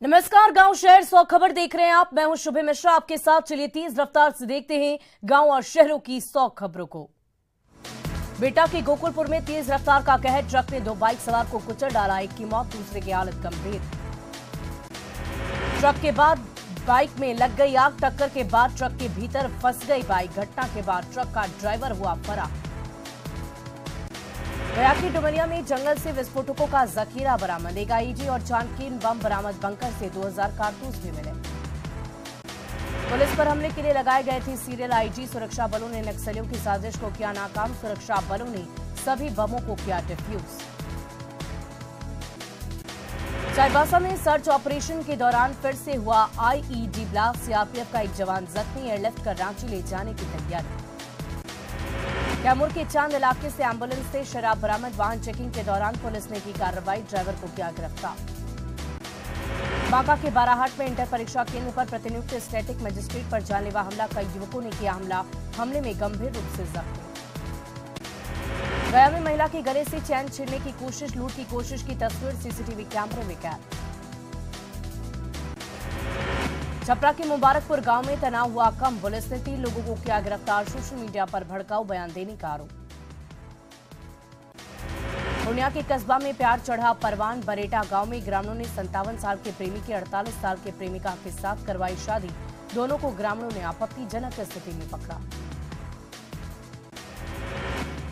नमस्कार, गांव शहर 100 खबर देख रहे हैं आप। मैं हूं शुभे मिश्रा आपके साथ। चलिए तेज रफ्तार से देखते हैं गांव और शहरों की 100 खबरों को। बेटा के गोकुलपुर में तेज रफ्तार का कहर, ट्रक ने 2 बाइक सवार को कुचल डाला। एक की मौत, दूसरे की हालत गंभीर। ट्रक के बाद बाइक में लग गई आग, टक्कर के बाद ट्रक के भीतर फंस गई बाइक। घटना के बाद ट्रक का ड्राइवर हुआ फरार। गया की डुमरिया में जंगल से विस्फोटकों का जखीरा बरामद। एक आईईडी और चांदकीन बम बरामद। बंकर से 2000 कारतूस भी मिले। पुलिस पर हमले के लिए लगाए गए थे सीरियल आईजी। सुरक्षा बलों ने नक्सलियों की साजिश को किया नाकाम। सुरक्षा बलों ने सभी बमों को किया डिफ्यूज। चाईबासा में सर्च ऑपरेशन के दौरान फिर से हुआ आईईडी ब्लास्ट। सीआरपीएफ का एक जवान जख्मी, एयरलिफ्ट कर रांची ले जाने की तैयारी। कैमूर के चांद इलाके से एम्बुलेंस से शराब बरामद। वाहन चेकिंग के दौरान पुलिस ने की कार्रवाई, ड्राइवर को किया गिरफ्तार। बांका के बाराहाट में इंटर परीक्षा केंद्र पर प्रतिनियुक्त स्टैटिक मजिस्ट्रेट पर जानलेवा हमला। कई युवकों ने किया हमला, हमले में गंभीर रूप से जख्मी। गया में महिला के गले से चैन छीनने की कोशिश, लूट की कोशिश की तस्वीर सीसीटीवी कैमरे में कैद। छपरा के मुबारकपुर गांव में तनाव हुआ कम, पुलिस ने 3 लोगों को किया गिरफ्तार। सोशल मीडिया पर भड़काऊ बयान देने का आरोप। पूर्णिया के कस्बा में प्यार चढ़ा परवान। बरेटा गांव में ग्रामीणों ने 57 साल के प्रेमी की 48 साल के प्रेमिका के साथ करवाई शादी। दोनों को ग्रामीणों ने आपत्तिजनक स्थिति में पकड़ा।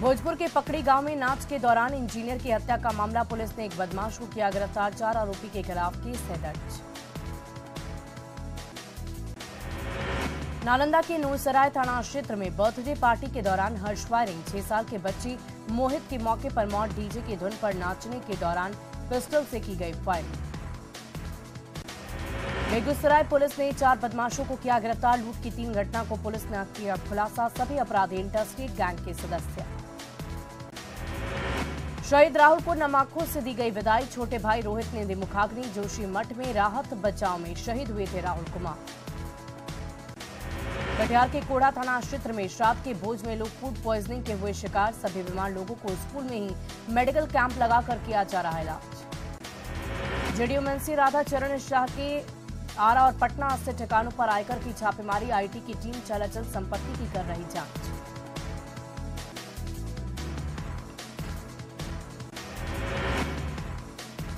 भोजपुर के पकड़ी गांव में नाच के दौरान इंजीनियर की हत्या का मामला। पुलिस ने एक बदमाश को किया गिरफ्तार। 4 आरोपी के खिलाफ केस है दर्ज। नालंदा के नूरसराय थाना क्षेत्र में बर्थडे पार्टी के दौरान हर्ष फायरिंग। 6 साल के बच्ची मोहित की मौके पर मौत। डीजे की धुन पर नाचने के दौरान पिस्टल से की गई फायरिंग। बेगूसराय पुलिस ने 4 बदमाशों को किया गिरफ्तार। लूट की 3 घटना को पुलिस ने किया खुलासा। सभी अपराधी इंटरस्टेट गैंग के सदस्य। शहीद राहुल को नमाखों से दी गई विदाई। छोटे भाई रोहित ने दी मुखाग्नि। जोशी मठ में राहत बचाव में शहीद हुए थे राहुल कुमार। कटिहार के कोड़ा थाना क्षेत्र में श्राद्ध के भोज में लोग फूड पॉइजनिंग के हुए शिकार। सभी बीमार लोगों को स्कूल में ही मेडिकल कैंप लगाकर किया जा रहा है इलाज। जेडीयू मंत्री राधा चरण शाह के आरा और पटना स्थित ठिकानों पर आयकर की छापेमारी। आईटी की टीम चल संपत्ति की कर रही जांच।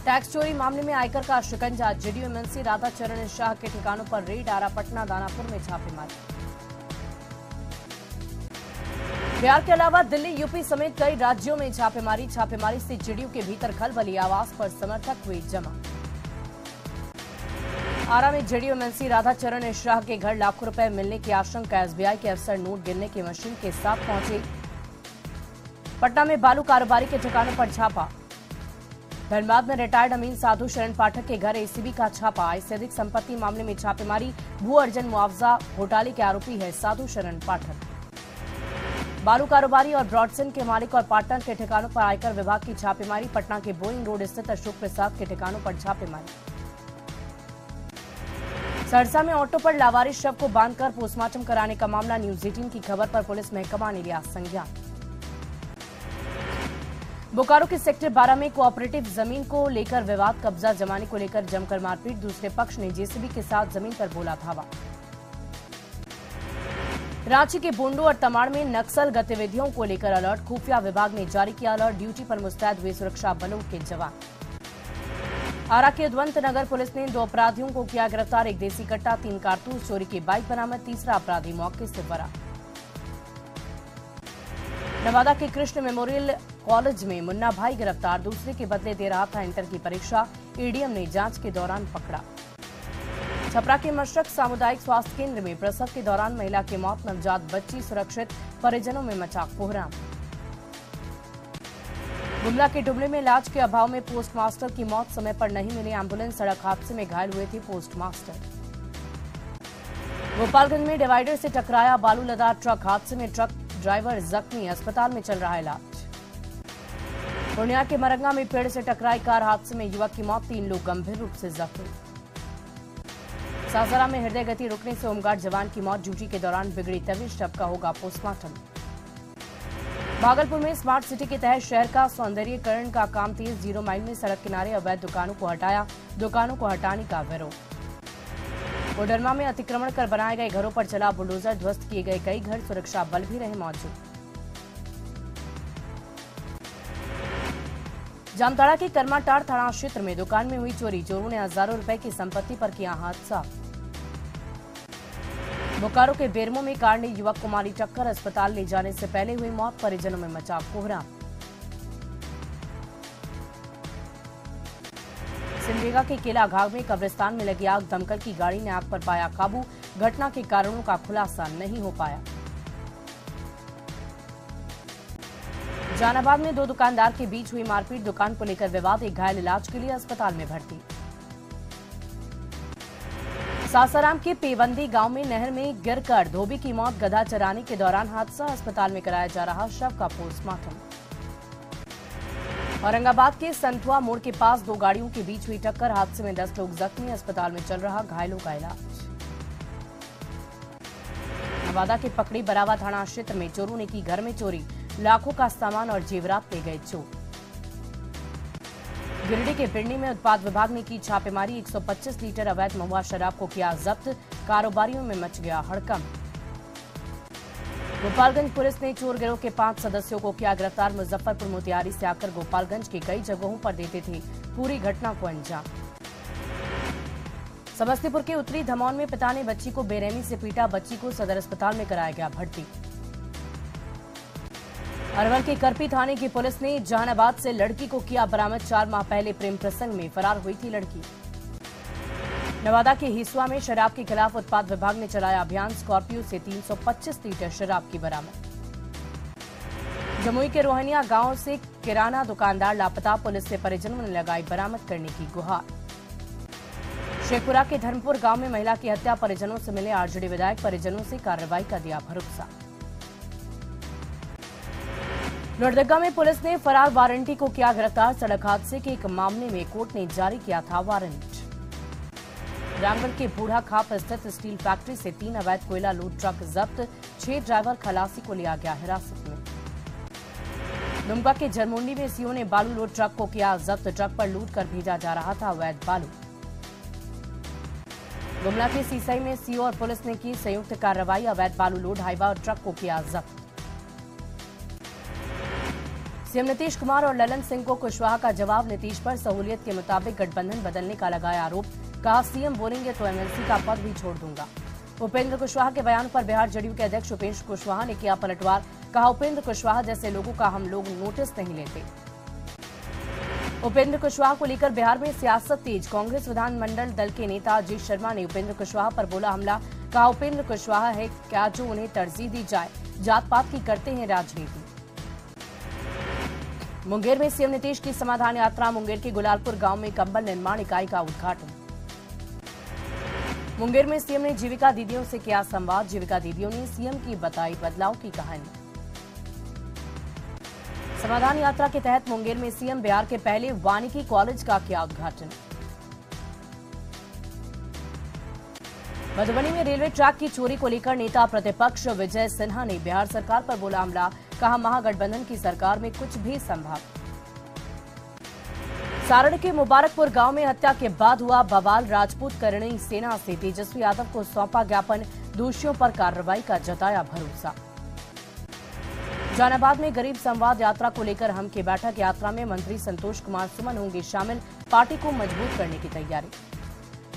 टैक्स चोरी मामले में आयकर का शिकंजा। जेडीयू मंत्री राधा चरण शाह के ठिकानों पर रेड। आरा, पटना, दानापुर में छापेमारी। बिहार के अलावा दिल्ली, यूपी समेत कई राज्यों में छापेमारी। छापेमारी से जेडीयू के भीतर खलबली। आवास पर समर्थक हुए जमा। आरा में जेडीयू मंत्री राधा चरण शाह के घर लाखों रुपए मिलने की आशंका। एसबीआई के अफसर नोट गिनने की मशीन के साथ पहुंचे। पटना में बालू कारोबारी के ठिकानों पर छापा। धनबाद में रिटायर्ड अमीन साधु शरण पाठक के घर एसीबी का छापा। आय से अधिक संपत्ति मामले में छापेमारी। भू अर्जन मुआवजा घोटाले के आरोपी है साधु शरण पाठक। बालू कारोबारी और ब्रॉडसन के मालिक और पार्टनर के ठिकानों पर आयकर विभाग की छापेमारी। पटना के बोइंग रोड स्थित अशोक प्रसाद के ठिकानों पर छापेमारी। सहरसा में ऑटो पर लावारिस शव को बांधकर पोस्टमार्टम कराने का मामला। न्यूज 18 की खबर पर पुलिस महकमा ने लिया संज्ञान। बोकारो के सेक्टर 12 में कोऑपरेटिव जमीन को लेकर विवाद। कब्जा जमाने को लेकर जमकर मारपीट। दूसरे पक्ष ने जेसीबी के साथ जमीन पर बोला धावा। रांची के बुंडू और तमाड़ में नक्सल गतिविधियों को लेकर अलर्ट। खुफिया विभाग ने जारी किया अलर्ट। ड्यूटी पर मुस्तैद हुए सुरक्षा बलों के जवान। आरा के उद्वंत नगर पुलिस ने 2 अपराधियों को किया गिरफ्तार। एक देसी कट्टा, 3 कारतूस, चोरी की बाइक बरामद। तीसरा अपराधी मौके से फरार। नवादा के कृष्ण मेमोरियल कॉलेज में मुन्ना भाई गिरफ्तार। दूसरे के बदले दे रहा था इंटर की परीक्षा। एडीएम ने जांच के दौरान पकड़ा। छपरा के मशरक सामुदायिक स्वास्थ्य केंद्र में प्रसव के दौरान महिला की मौत। नवजात बच्ची सुरक्षित, परिजनों में मचा कोहराम। गुमला के डुमरे में इलाज के अभाव में पोस्टमास्टर की मौत। समय पर नहीं मिली एम्बुलेंस। सड़क हादसे में घायल हुए थे पोस्टमास्टर। गोपालगंज में डिवाइडर से टकराया बालू लदा ट्रक। हादसे में ट्रक ड्राइवर जख्मी, अस्पताल में चल रहा है इलाज। पूर्णिया के मरंगा में पेड़ से टकराई कार। हादसे में युवक की मौत, 3 लोग गंभीर रूप से जख्मी। सासाराम में हृदय गति रुकने से होमगार्ड जवान की मौत। ड्यूटी के दौरान बिगड़ी तबीयत। शव का होगा पोस्टमार्टम। भागलपुर में स्मार्ट सिटी के तहत शहर का सौंदर्यीकरण का काम तेज। 0 माइल में सड़क किनारे अवैध दुकानों को हटाया, दुकानों को हटाने का विरोध। कोडरमा में अतिक्रमण कर बनाए गए घरों पर चला बुलडोजर, ध्वस्त किए गए कई घर, सुरक्षा बल भी रहे मौजूद। जामताड़ा के कर्माटाड़ थाना क्षेत्र में दुकान में हुई चोरी, चोरों ने हजारों रुपए की संपत्ति पर किया हाथ साफ। बोकारो के बेरमो में कार ने युवक को मारी टक्कर, अस्पताल ले जाने से पहले हुई मौत, परिजनों में मचा कोहराम। सिमडेगा के केला घाग में कब्रिस्तान में लगी आग, दमकल की गाड़ी ने आग पर पाया काबू, घटना के कारणों का खुलासा नहीं हो पाया। जहानाबाद में 2 दुकानदार के बीच हुई मारपीट, दुकान को लेकर विवाद, एक घायल इलाज के लिए अस्पताल में भर्ती। सासाराम के पेवंदी गांव में नहर में गिरकर धोबी की मौत, गधा चराने के दौरान हादसा, अस्पताल में कराया जा रहा शव का पोस्टमार्टम। औरंगाबाद के संतुआ मोड़ के पास 2 गाड़ियों के बीच हुई टक्कर, हादसे में 10 लोग जख्मी, अस्पताल में चल रहा घायलों का इलाज। नवादा के पकड़ी बरावा थाना क्षेत्र में चोरों ने की घर में चोरी, लाखों का सामान और जेवरात ले गए चोर। गिरिडीह के पिंडी में उत्पाद विभाग ने की छापेमारी, 125 लीटर अवैध महुआ शराब को किया जब्त, कारोबारियों में मच गया हड़कंप। गोपालगंज पुलिस ने चोर गिरोह के 5 सदस्यों को किया गिरफ्तार, मुजफ्फरपुर मोतिहारी से आकर गोपालगंज की कई जगहों पर देते थे पूरी घटना को अंजाम। समस्तीपुर के उत्तरी धमौन में पिता ने बच्ची को बेरहमी से पीटा, बच्ची को सदर अस्पताल में कराया गया भर्ती। अरवल के करपी थाने की पुलिस ने जहानाबाद से लड़की को किया बरामद, 4 माह पहले प्रेम प्रसंग में फरार हुई थी लड़की। नवादा के हिसुआ में शराब के खिलाफ उत्पाद विभाग ने चलाया अभियान, स्कॉर्पियो से 325 लीटर शराब की बरामद। जमुई के रोहनिया गांव से किराना दुकानदार लापता, पुलिस से परिजनों ने लगाई बरामद करने की गुहार। शेखपुरा के धर्मपुर गांव में महिला की हत्या, परिजनों से मिले आरजेडी विधायक, परिजनों से कार्रवाई का दिया भरोसा। लोहरदगा में पुलिस ने फरार वारंटी को किया गिरफ्तार, सड़क हादसे के एक मामले में कोर्ट ने जारी किया था वारंट। रामगढ़ के बूढ़ा खाप स्थित स्टील फैक्ट्री से 3 अवैध कोयला लोड ट्रक जब्त, 6 ड्राइवर खलासी को लिया गया हिरासत में। दुमका के जरमुंडी में सीओ ने बालू लोड ट्रक को किया जब्त, ट्रक पर लूट कर भेजा जा रहा था अवैध बालू। गुमला के सीसई में सीओ और पुलिस ने की संयुक्त कार्रवाई, अवैध बालू लोड हाईवा और ट्रक को किया जब्त। सीएम नीतीश कुमार और ललन सिंह को कुशवाहा का जवाब, नीतीश पर सहूलियत के मुताबिक गठबंधन बदलने का लगाया आरोप, कहा सीएम बोलेंगे तो एमएलसी का पद भी छोड़ दूंगा। उपेंद्र कुशवाहा के बयान पर बिहार जदयू के अध्यक्ष उपेंद्र कुशवाहा ने किया पलटवार, कहा उपेंद्र कुशवाहा जैसे लोगों का हम लोग नोटिस नहीं लेते। उपेंद्र कुशवाहा को लेकर बिहार में सियासत तेज, कांग्रेस विधानमंडल दल के नेता अजीत शर्मा ने उपेंद्र कुशवाहा पर बोला हमला, कहा उपेंद्र कुशवाहा है क्या जो उन्हें तरजीह दी जाए, जात पात की करते हैं राजनीति। मुंगेर में सीएम नीतीश की समाधान यात्रा, मुंगेर के गुलालपुर गांव में कंबल निर्माण इकाई का उद्घाटन। मुंगेर में सीएम ने जीविका दीदियों से किया संवाद, जीविका दीदियों ने सीएम की बताई बदलाव की कहानी। समाधान यात्रा के तहत मुंगेर में सीएम बिहार के पहले वानिकी कॉलेज का किया उद्घाटन। मधुबनी में रेलवे ट्रैक की चोरी को लेकर नेता प्रतिपक्ष विजय सिन्हा ने बिहार सरकार पर बोला हमला, कहा महागठबंधन की सरकार में कुछ भी संभव। सारण के मुबारकपुर गांव में हत्या के बाद हुआ बवाल, राजपूत करणी सेना से तेजस्वी यादव को सौंपा ज्ञापन, दोषियों पर कार्रवाई का जताया भरोसा। जहानाबाद में गरीब संवाद यात्रा को लेकर हम की बैठक, यात्रा में मंत्री संतोष कुमार सुमन होंगे शामिल, पार्टी को मजबूत करने की तैयारी।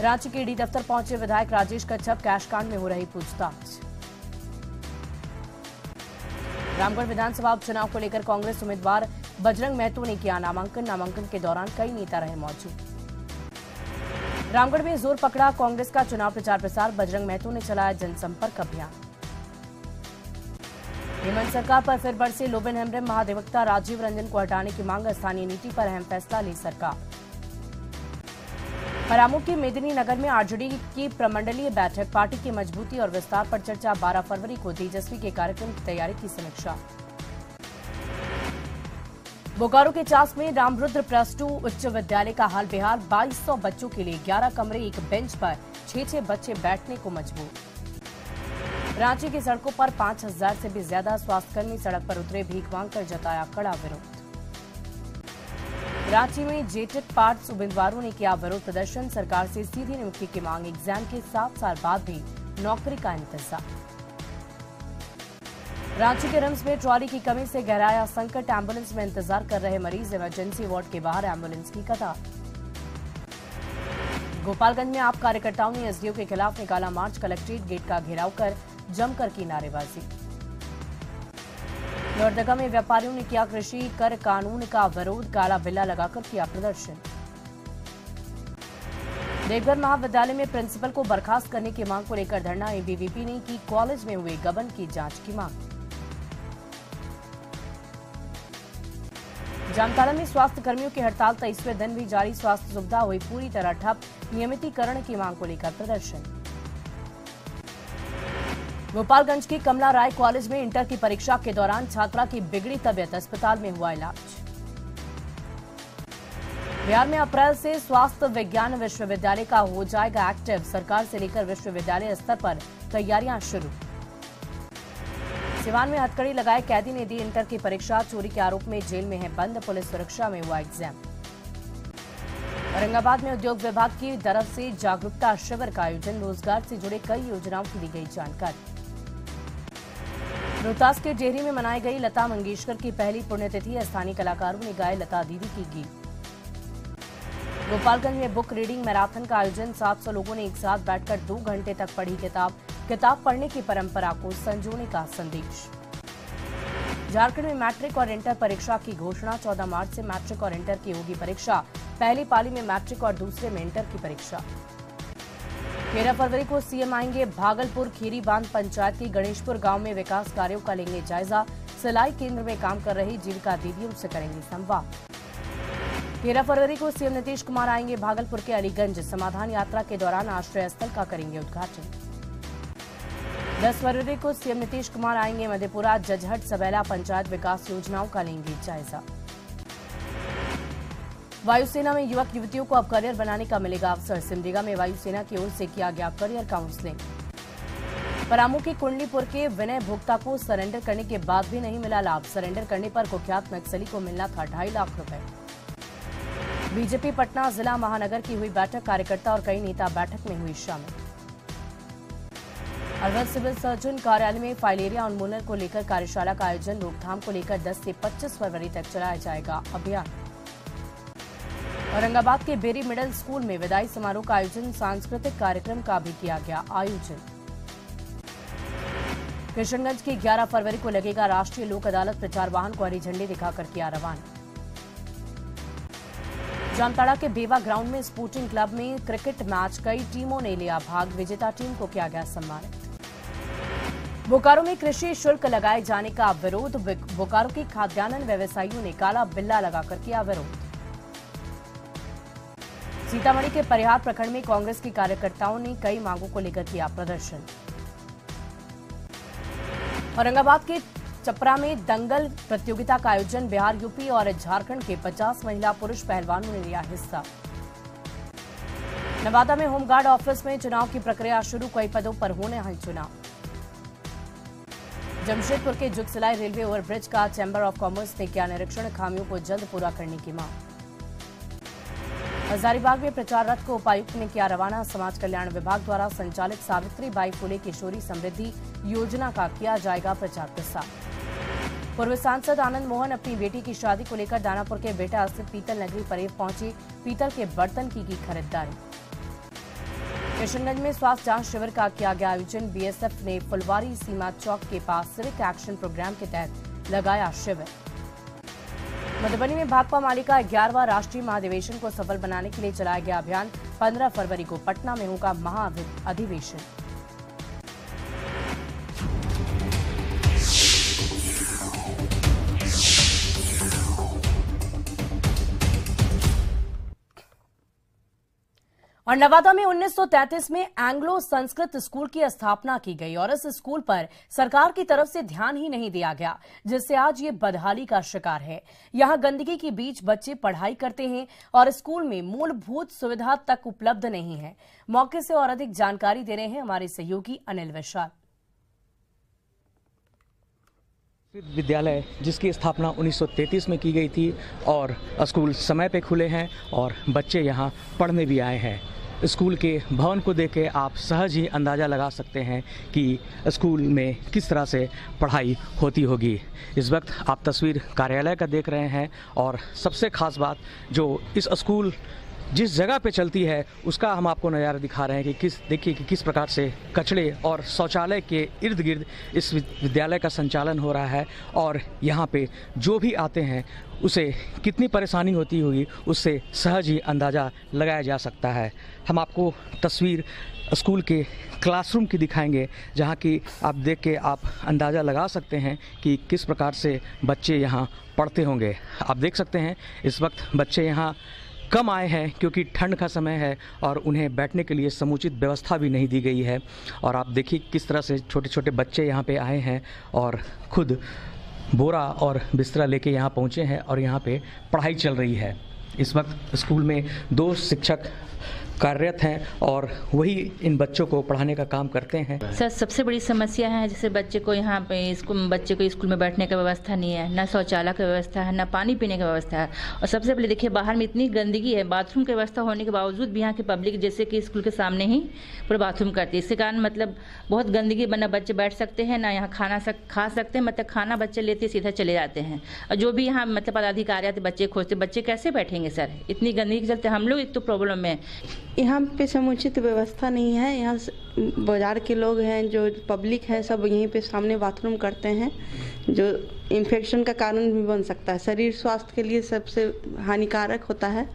रांची के ईडी दफ्तर पहुंचे विधायक राजेश कच्छप, कैश कांड में हो रही पूछताछ। रामगढ़ विधानसभा उपचुनाव को लेकर कांग्रेस उम्मीदवार बजरंग महतो ने किया नामांकन, नामांकन के दौरान कई नेता रहे मौजूद। रामगढ़ में जोर पकड़ा कांग्रेस का चुनाव प्रचार प्रसार, बजरंग महतो ने चलाया जनसंपर्क अभियान। हेमंत सरकार पर फिर बरसे लोबिन हेम्ब्रम, महाधिवक्ता राजीव रंजन को हटाने की मांग, स्थानीय नीति पर अहम फैसला ली सरकार। परामू के मेदिनी नगर में आरजेडी की प्रमंडलीय बैठक, पार्टी की मजबूती और विस्तार पर चर्चा, 12 फरवरी को तेजस्वी के कार्यक्रम की तैयारी की समीक्षा। बोकारो के चास में रामरुद्र प्लस 2 उच्च विद्यालय का हाल बेहाल, 2200 बच्चों के लिए 11 कमरे, एक बेंच पर 6 बच्चे बैठने को मजबूर। रांची की सड़कों पर 5000 से भी ज्यादा स्वास्थ्यकर्मी सड़क पर उतरे, भीख मांगकर जताया कड़ा विरोध। रांची में जेटेट पार्ट्स उम्मीदवारों ने किया विरोध प्रदर्शन, सरकार से सीधी नियुक्ति की मांग, एग्जाम के 7 साल बाद भी नौकरी का इंतजार। रांची के रिम्स में ट्रॉली की कमी से गहराया संकट, एम्बुलेंस में इंतजार कर रहे मरीज, इमरजेंसी वार्ड के बाहर एम्बुलेंस की कतार। गोपालगंज में आप कार्यकर्ताओं ने एसडीओ के खिलाफ निकाला मार्च, कलेक्ट्रेट गेट का घेराव कर जमकर की नारेबाजी। लोहरदगा में व्यापारियों ने किया कृषि कर कानून का विरोध, काला बिल्ला लगाकर किया प्रदर्शन। देवघर महाविद्यालय में प्रिंसिपल को बर्खास्त करने की मांग को लेकर धरना, एबीवीपी ने की कॉलेज में हुए गबन की जांच की मांग। जामताड़ा में स्वास्थ्य कर्मियों की हड़ताल 23वें दिन भी जारी, स्वास्थ्य सुविधा हुई पूरी तरह ठप, नियमितीकरण की मांग को लेकर प्रदर्शन। गोपालगंज की कमला राय कॉलेज में इंटर की परीक्षा के दौरान छात्रा की बिगड़ी तबीयत, अस्पताल में हुआ इलाज। बिहार में अप्रैल से स्वास्थ्य विज्ञान विश्वविद्यालय का हो जाएगा एक्टिव, सरकार से लेकर विश्वविद्यालय स्तर पर तैयारियां शुरू। सिवान में हथकड़ी लगाए कैदी ने दी इंटर की परीक्षा, चोरी के आरोप में जेल में है बंद, पुलिस सुरक्षा में हुआ एग्जाम। औरंगाबाद में उद्योग विभाग की तरफ से जागरूकता शिविर का आयोजन, रोजगार से जुड़े कई योजनाओं की दी गई जानकारी। रोहतास के डेहरी में मनाई गई लता मंगेशकर की पहली पुण्यतिथि, स्थानीय कलाकारों ने गाए लता दीदी की गीत। गोपालगंज में बुक रीडिंग मैराथन का आयोजन, 700 लोगों ने एक साथ बैठकर 2 घंटे तक पढ़ी किताब पढ़ने की परंपरा को संजोने का संदेश। झारखंड में मैट्रिक और इंटर परीक्षा की घोषणा, 14 मार्च से मैट्रिक और इंटर की होगी परीक्षा, पहली पाली में मैट्रिक और दूसरे में इंटर की परीक्षा। 13 फरवरी को सीएम आएंगे भागलपुर, खीरी बांध पंचायत की गणेशपुर गांव में विकास कार्यों का लेंगे जायजा, सिलाई केंद्र में काम कर रही जीविका दीदियों से करेंगे संवाद। 13 फरवरी को सीएम नीतीश कुमार आएंगे भागलपुर के अलीगंज, समाधान यात्रा के दौरान आश्रय स्थल का करेंगे उद्घाटन। 10 फरवरी को सीएम नीतीश कुमार आएंगे मधेपुरा, जजहट सबैला पंचायत विकास योजनाओं का लेंगे जायजा। वायुसेना में युवक युवतियों को अब करियर बनाने का मिलेगा अवसर, सिमडेगा में वायुसेना की ओर से किया गया करियर काउंसलिंग। परामू के कुंडलीपुर के विनय भोक्ता को सरेंडर करने के बाद भी नहीं मिला लाभ, सरेंडर करने पर कुख्यात नक्सली को मिलना था 2.5 लाख रुपए। बीजेपी पटना जिला महानगर की हुई बैठक, कार्यकर्ता और कई नेता बैठक में हुई शामिल। अलवर सिविल सर्जन कार्यालय में फाइलेरिया उन्मूलन को लेकर कार्यशाला का आयोजन, रोकथाम को लेकर 10 से 25 फरवरी तक चलाया जाएगा अभियान। औरंगाबाद के बेरी मिडिल स्कूल में विदाई समारोह का आयोजन, सांस्कृतिक कार्यक्रम का भी किया गया आयोजन। किशनगंज की 11 फरवरी को लगेगा राष्ट्रीय लोक अदालत, प्रचार वाहन को हरी झंडी दिखाकर किया रवाना। जामताड़ा के बेवा ग्राउंड में स्पोर्टिंग क्लब में क्रिकेट मैच, कई टीमों ने लिया भाग, विजेता टीम को किया गया सम्मानित। बोकारो में कृषि शुल्क लगाए जाने का विरोध, बोकारो के खाद्यान्न व्यवसायियों ने काला बिल्ला लगाकर किया विरोध। सीतामढ़ी के परिहार प्रखंड में कांग्रेस के कार्यकर्ताओं ने कई मांगों को लेकर किया प्रदर्शन। औरंगाबाद के चपरा में दंगल प्रतियोगिता का आयोजन, बिहार, यूपी और झारखंड के 50 महिला पुरुष पहलवानों ने लिया हिस्सा। नवादा में होमगार्ड ऑफिस में चुनाव की प्रक्रिया शुरू, कई पदों पर होने हैं चुनाव। जमशेदपुर के जुगसलाई रेलवे ओवरब्रिज का चैंबर ऑफ कॉमर्स ने किया निरीक्षण, खामियों को जल्द पूरा करने की मांग। हजारीबाग में प्रचार रथ को उपायुक्त ने किया रवाना, समाज कल्याण विभाग द्वारा संचालित सावित्रीबाई फुले किशोरी समृद्धि योजना का किया जाएगा प्रचार प्रसार। पूर्व सांसद आनंद मोहन अपनी बेटी की शादी को लेकर दानापुर के बेटा स्थित पीतल नगरी परेव पहुंचे, पीतल के बर्तन की खरीदारी। किशनगंज में स्वास्थ्य जांच शिविर का किया गया आयोजन, बीएसएफ ने फुलवारी सीमा चौक के पास सिविक एक्शन प्रोग्राम के तहत लगाया शिविर। मधुबनी में भाकपा माले का 11वां राष्ट्रीय महाधिवेशन को सफल बनाने के लिए चलाया गया अभियान, 15 फरवरी को पटना में होगा महाअधिवेशन। और नवादा में 1933 में एंग्लो संस्कृत स्कूल की स्थापना की गई और इस स्कूल पर सरकार की तरफ से ध्यान ही नहीं दिया गया, जिससे आज ये बदहाली का शिकार है। यहां गंदगी के बीच बच्चे पढ़ाई करते हैं और स्कूल में मूलभूत सुविधा तक उपलब्ध नहीं है। मौके से और अधिक जानकारी दे रहे हैं हमारे सहयोगी अनिल विशाल। विद्यालय जिसकी स्थापना 1933 में की गई थी और स्कूल समय पे खुले हैं और बच्चे यहाँ पढ़ने भी आए हैं। स्कूल के भवन को देख के आप सहज ही अंदाज़ा लगा सकते हैं कि स्कूल में किस तरह से पढ़ाई होती होगी। इस वक्त आप तस्वीर कार्यालय का देख रहे हैं और सबसे ख़ास बात जो इस स्कूल जिस जगह पे चलती है उसका हम आपको नज़ारा दिखा रहे हैं कि देखिए कि किस प्रकार से कचड़े और शौचालय के इर्द गिर्द इस विद्यालय का संचालन हो रहा है और यहाँ पे जो भी आते हैं उसे कितनी परेशानी होती होगी उससे सहज ही अंदाज़ा लगाया जा सकता है। हम आपको तस्वीर स्कूल के क्लासरूम की दिखाएंगे जहाँ की आप देख के आप अंदाज़ा लगा सकते हैं कि किस प्रकार से बच्चे यहाँ पढ़ते होंगे। आप देख सकते हैं इस वक्त बच्चे यहाँ कम आए हैं क्योंकि ठंड का समय है और उन्हें बैठने के लिए समुचित व्यवस्था भी नहीं दी गई है। और आप देखिए किस तरह से छोटे छोटे बच्चे यहाँ पे आए हैं और खुद बोरा और बिस्तरा लेके यहाँ पहुँचे हैं और यहाँ पे पढ़ाई चल रही है। इस वक्त स्कूल में 2 शिक्षक कार्यरत हैं और वही इन बच्चों को पढ़ाने का काम करते हैं। सर सबसे बड़ी समस्या है जैसे बच्चे को यहाँ पे बच्चे को स्कूल में बैठने का व्यवस्था नहीं है, ना शौचालय की व्यवस्था है, ना पानी पीने की व्यवस्था है। और सबसे पहले देखिए बाहर में इतनी गंदगी है, बाथरूम की व्यवस्था होने के बावजूद भी यहाँ की पब्लिक जैसे कि स्कूल के सामने ही पूरा बाथरूम करती है। इसके कारण मतलब बहुत गंदगी बना, बच्चे बैठ सकते हैं ना यहाँ खा सकते हैं, मतलब खाना बच्चे लेते सीधा चले जाते हैं। और जो भी यहाँ मतलब पदाधिकारी आते बच्चे खोजते, बच्चे कैसे बैठेंगे सर इतनी गंदगी के चलते? हम लोग एक तो प्रॉब्लम में यहाँ पे समुचित व्यवस्था नहीं है। यहाँ बाजार के लोग हैं जो पब्लिक है सब यहीं पे सामने बाथरूम करते हैं जो इन्फेक्शन का कारण भी बन सकता है, शरीर स्वास्थ्य के लिए सबसे हानिकारक होता है।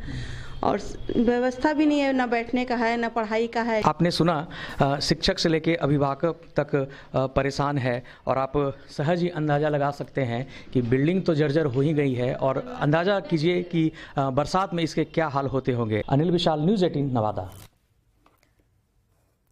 और व्यवस्था भी नहीं है, ना बैठने का है ना पढ़ाई का है। आपने सुना शिक्षक से लेके अभिभावक तक परेशान है और आप सहज ही अंदाज़ा लगा सकते हैं कि बिल्डिंग तो जर्जर हो ही गई है और अंदाज़ा कीजिए कि बरसात में इसके क्या हाल होते होंगे। अनिल विशाल, न्यूज़ 18 नवादा।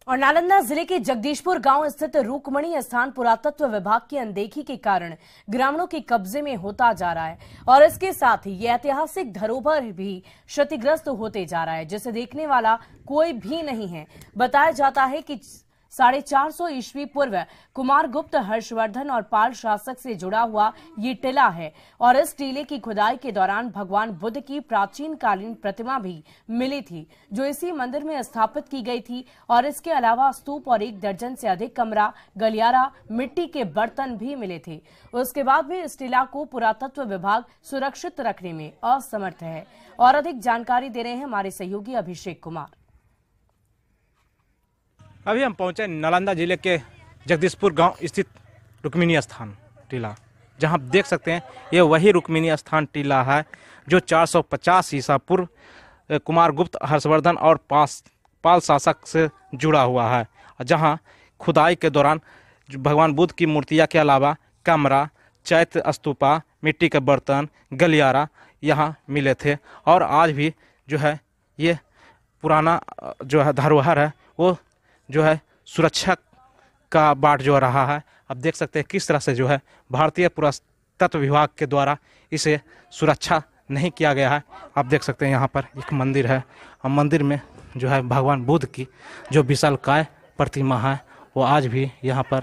और नालंदा जिले के जगदीशपुर गांव स्थित रूकमणी स्थान पुरातत्व विभाग की अनदेखी के कारण ग्रामीणों के कब्जे में होता जा रहा है और इसके साथ ही ये ऐतिहासिक धरोहर भी क्षतिग्रस्त होते जा रहा है जिसे देखने वाला कोई भी नहीं है। बताया जाता है कि 450 ईस्वी पूर्व कुमारगुप्त, हर्षवर्धन और पाल शासक से जुड़ा हुआ ये टीला है और इस टीले की खुदाई के दौरान भगवान बुद्ध की प्राचीन कालीन प्रतिमा भी मिली थी जो इसी मंदिर में स्थापित की गई थी। और इसके अलावा स्तूप और 1 दर्जन से अधिक कमरा, गलियारा, मिट्टी के बर्तन भी मिले थे। उसके बाद भी इस टीला को पुरातत्व विभाग सुरक्षित रखने में असमर्थ है। और अधिक जानकारी दे रहे हैं हमारे सहयोगी अभिषेक कुमार। अभी हम पहुंचे नालंदा जिले के जगदीशपुर गांव स्थित रुक्मिणी स्थान टीला, जहां आप देख सकते हैं ये वही रुक्मिणी स्थान टीला है जो 450 ईसा पूर्व कुमारगुप्त, हर्षवर्धन और पाल शासक से जुड़ा हुआ है। जहां खुदाई के दौरान भगवान बुद्ध की मूर्तियां के अलावा कमरा, चैत्य स्तूपा, मिट्टी के बर्तन, गलियारा यहाँ मिले थे। और आज भी जो है ये पुराना जो है धरोहर है वो जो है सुरक्षा का बाट जो रहा है। आप देख सकते हैं किस तरह से जो है भारतीय पुरातत्व विभाग के द्वारा इसे सुरक्षा नहीं किया गया है। आप देख सकते हैं यहाँ पर एक मंदिर है और मंदिर में जो है भगवान बुद्ध की जो विशालकाय प्रतिमा है वो आज भी यहाँ पर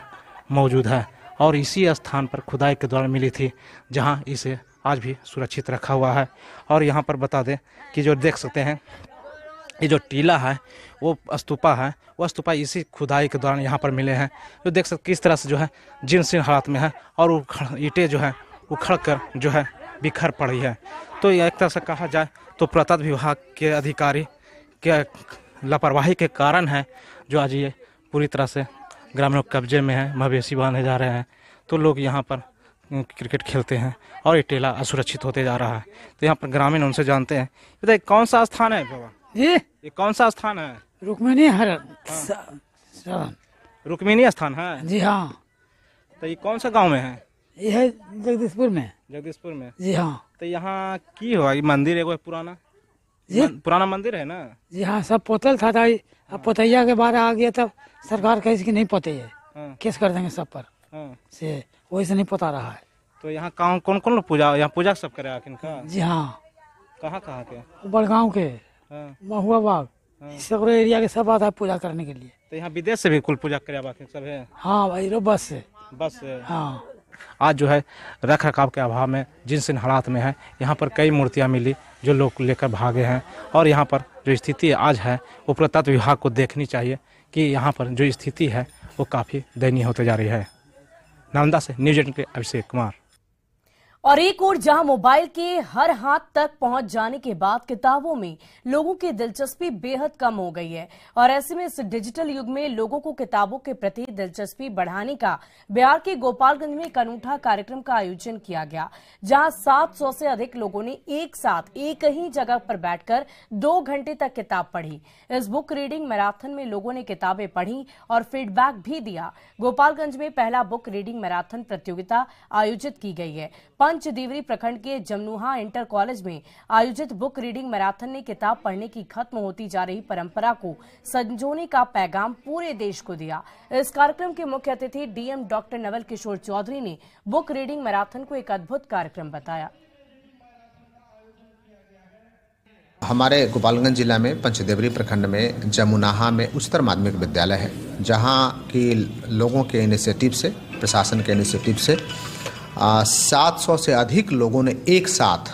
मौजूद है और इसी स्थान पर खुदाई के दौरान मिली थी जहाँ इसे आज भी सुरक्षित रखा हुआ है। और यहाँ पर बता दें कि जो देख सकते हैं ये जो टीला है वो स्तूपा है, वो स्तूपा इसी खुदाई के दौरान यहाँ पर मिले हैं। जो देख सकते किस तरह से जो है जीर्ण शीर्ण हालत में है और ईंटें जो है उखड़ कर जो है बिखर पड़ी है। तो एक तरह से कहा जाए तो पुरातत्व विभाग के अधिकारी के लापरवाही के कारण है जो आज ये पूरी तरह से ग्रामीणों के कब्जे में है, मवेशी बांधे जा रहे हैं। तो लोग यहाँ पर क्रिकेट खेलते हैं और ये टीला असुरक्षित होते जा रहा है। तो यहाँ पर ग्रामीण उनसे जानते हैं, बताइए कौन सा स्थान है बाबा जी? ये कौन सा स्थान है? रुक्मिणी रुक्मिणी स्थान है जी हाँ। तो ये कौन सा गांव में है? ये है जगदीशपुर में। जगदीशपुर में जी हाँ। तो यहाँ की हुआ ये मंदिर है पुराना जी? पुराना मंदिर है ना? जी हाँ, सब पोतल था अब पोतैया के बारे आ गया तब सरकार कहे कि नहीं पोते है, केस कर देंगे सब पर से, वही से नहीं पोता रहा है। तो यहाँ कौन कौन लोग यहाँ पूजा सब करे आखिर का? जी हाँ। कहाँ के? बड़गांव के, महुआ बाग, सगरो एरिया के सब आता है पूजा करने के लिए। तो यहाँ विदेश से भी कुल पूजा करे सब है? हाँ भाई, रो बस से। बस से? हाँ। आज जो है रख रखाव के अभाव में जिन हालात में है, यहाँ पर कई मूर्तियाँ मिली जो लोग लेकर भागे हैं। और यहाँ पर जो स्थिति आज है वो पुरातत्व विभाग को देखनी चाहिए कि यहाँ पर जो स्थिति है वो काफ़ी दयनीय होते जा रही है। नालंदा से न्यूज़ 18 के अभिषेक कुमार। और एक ओर जहां मोबाइल के हर हाथ तक पहुंच जाने के बाद किताबों में लोगों की दिलचस्पी बेहद कम हो गई है और ऐसे में इस डिजिटल युग में लोगों को किताबों के प्रति दिलचस्पी बढ़ाने का बिहार के गोपालगंज में एक अनूठा कार्यक्रम का आयोजन किया गया, जहां 700 से अधिक लोगों ने एक साथ एक ही जगह पर बैठकर 2 घंटे तक किताब पढ़ी। इस बुक रीडिंग मैराथन में लोगों ने किताबें पढ़ी और फीडबैक भी दिया। गोपालगंज में पहला बुक रीडिंग मैराथन प्रतियोगिता आयोजित की गई है। पंचदेवरी प्रखंड के जमनुहा इंटर कॉलेज में आयोजित बुक रीडिंग मैराथन ने किताब पढ़ने की खत्म होती जा रही परंपरा को संजोने का पैगाम पूरे देश को दिया। इस कार्यक्रम के मुख्य अतिथि डीएम डॉक्टर नवल किशोर चौधरी ने बुक रीडिंग मैराथन को एक अद्भुत कार्यक्रम बताया। हमारे गोपालगंज जिला में पंचदेवरी प्रखंड में जमुनाहा में उच्चतर माध्यमिक विद्यालय है, जहां की लोगों के इनिशिएटिव से, प्रशासन के इनिशिएटिव से 700 से अधिक लोगों ने एक साथ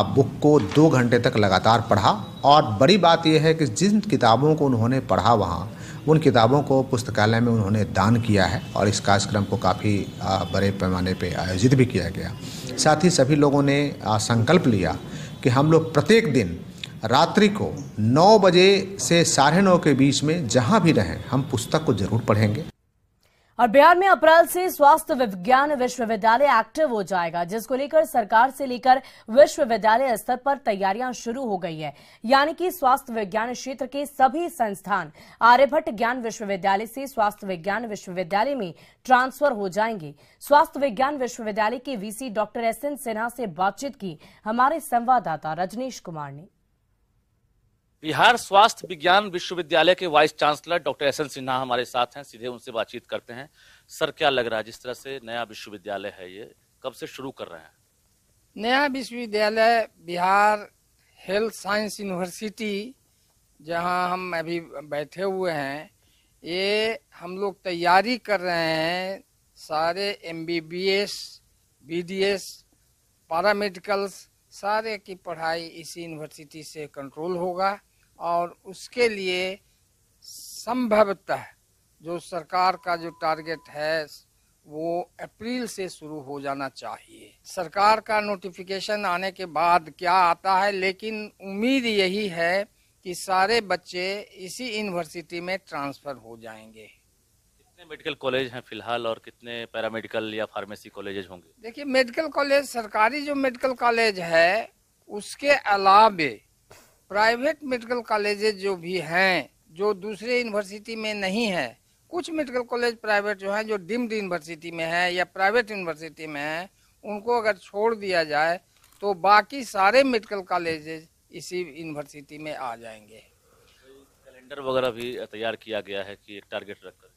बुक को 2 घंटे तक लगातार पढ़ा। और बड़ी बात यह है कि जिन किताबों को उन्होंने पढ़ा वहाँ उन किताबों को पुस्तकालय में उन्होंने दान किया है और इस कार्यक्रम को काफ़ी बड़े पैमाने पे आयोजित भी किया गया। साथ ही सभी लोगों ने संकल्प लिया कि हम लोग प्रत्येक दिन रात्रि को 9 बजे से 9:30 के बीच में जहाँ भी रहें हम पुस्तक को जरूर पढ़ेंगे। और बिहार में अप्रैल से स्वास्थ्य विज्ञान विश्वविद्यालय एक्टिव हो जाएगा, जिसको लेकर सरकार से लेकर विश्वविद्यालय स्तर पर तैयारियां शुरू हो गई है। यानी कि स्वास्थ्य विज्ञान क्षेत्र के सभी संस्थान आर्यभट्ट ज्ञान विश्वविद्यालय से स्वास्थ्य विज्ञान विश्वविद्यालय में ट्रांसफर हो जाएंगे। स्वास्थ्य विज्ञान विश्वविद्यालय के वीसी डॉक्टर एसएन सिन्हा से बातचीत की हमारे संवाददाता रजनीश कुमार ने। बिहार स्वास्थ्य विज्ञान विश्वविद्यालय के vice chancellor doctor SN Sinha हमारे साथ हैं, सीधे उनसे बातचीत करते हैं। सर, क्या लग रहा है, जिस तरह से नया विश्वविद्यालय है, ये कब से शुरू कर रहे हैं? नया विश्वविद्यालय बिहार हेल्थ साइंस यूनिवर्सिटी, जहां हम अभी बैठे हुए हैं, ये हम लोग तैयारी कर रहे हैं। सारे MBBS, BDS, पैरामेडिकल्स सारे की पढ़ाई इसी यूनिवर्सिटी से कंट्रोल होगा और उसके लिए संभवतः जो सरकार का जो टारगेट है वो अप्रैल से शुरू हो जाना चाहिए। सरकार का नोटिफिकेशन आने के बाद क्या आता है, लेकिन उम्मीद यही है कि सारे बच्चे इसी यूनिवर्सिटी में ट्रांसफर हो जाएंगे। कितने मेडिकल कॉलेज हैं फिलहाल और कितने पैरामेडिकल या फार्मेसी कॉलेजेस होंगे? देखिए, मेडिकल कॉलेज, सरकारी जो मेडिकल कॉलेज है उसके अलावे प्राइवेट मेडिकल कॉलेजेस जो भी हैं, जो दूसरे यूनिवर्सिटी में नहीं है, कुछ मेडिकल कॉलेज प्राइवेट जो हैं, जो डीम्ड यूनिवर्सिटी में है या प्राइवेट यूनिवर्सिटी में है, उनको अगर छोड़ दिया जाए तो बाकी सारे मेडिकल कॉलेजेस इसी यूनिवर्सिटी में आ जाएंगे। कैलेंडर वगैरह भी तैयार किया गया है कि एक टारगेट रखकर?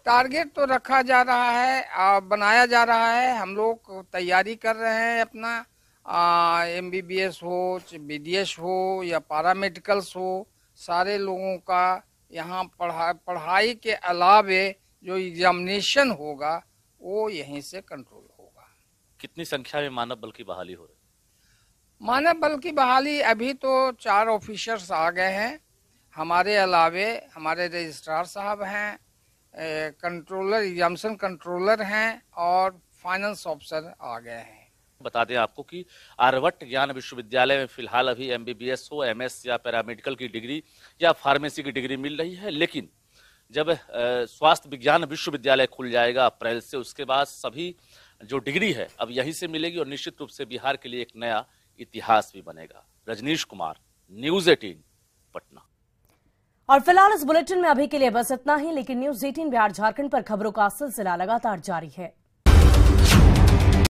टारगेट तो रखा जा रहा है, बनाया जा रहा है। हम लोग तैयारी कर रहे हैं अपना, MBBS हो, BDS हो या पैरामेडिकल्स हो, सारे लोगों का यहाँ पढ़ाई के अलावे जो एग्जामिनेशन होगा वो यहीं से कंट्रोल होगा। कितनी संख्या में मानव बल की बहाली हो रही है? मानव बल की बहाली अभी तो 4 ऑफिसर्स आ गए हैं। हमारे अलावे हमारे रजिस्ट्रार साहब हैं, कंट्रोलर, एग्जामिनेशन कंट्रोलर हैं और फाइनेंस ऑफिसर आ गए हैं। बता दें आपको कि आर्यभट्ट ज्ञान विश्वविद्यालय में फिलहाल अभी MBBS हो, MS या पैरामेडिकल की डिग्री या फार्मेसी की डिग्री मिल रही है, लेकिन जब स्वास्थ्य विज्ञान विश्वविद्यालय खुल जाएगा अप्रैल से, उसके बाद सभी जो डिग्री है अब यहीं से मिलेगी और निश्चित रूप से बिहार के लिए एक नया इतिहास भी बनेगा। रजनीश कुमार, न्यूज़ 18 पटना। और फिलहाल इस बुलेटिन में अभी के लिए बस इतना ही, लेकिन न्यूज़ 18 बिहार झारखंड पर खबरों का सिलसिला लगातार जारी है।